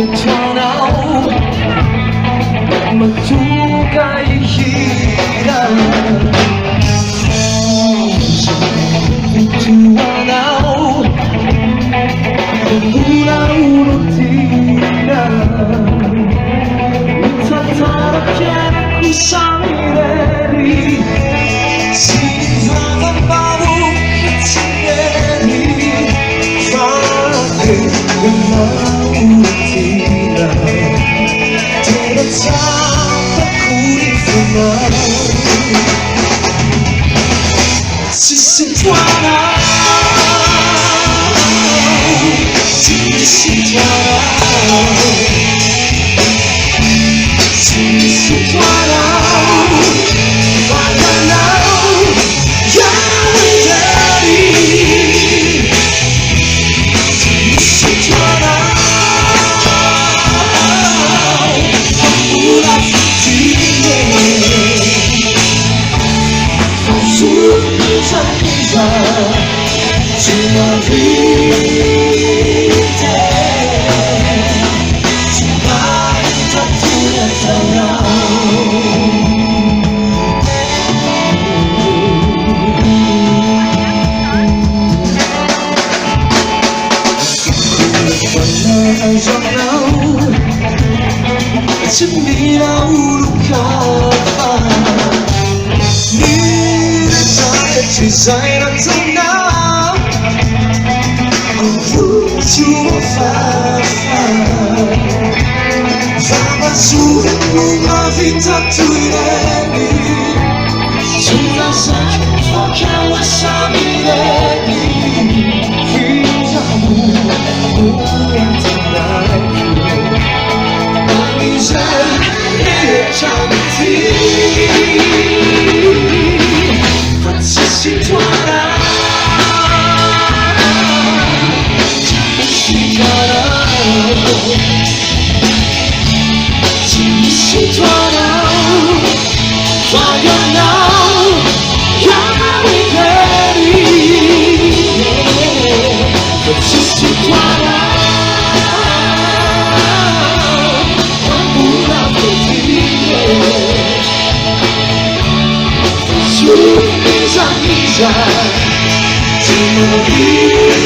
anao matonga ihira ito anao uraurotira utatarapyana sa mireri sinivavambavo kitsineri fate uraurotira terasata kurifumare sisitwana Design until now, I'm through to a fire. Sama sure uma vita tuireni, sulla sacca foca wa samireni. Fingiamo niente mai, ma miseria e ciamiti. Sisitwana, fire now, yeah we ready. Sisitwana, pura potire. Misa, to morire.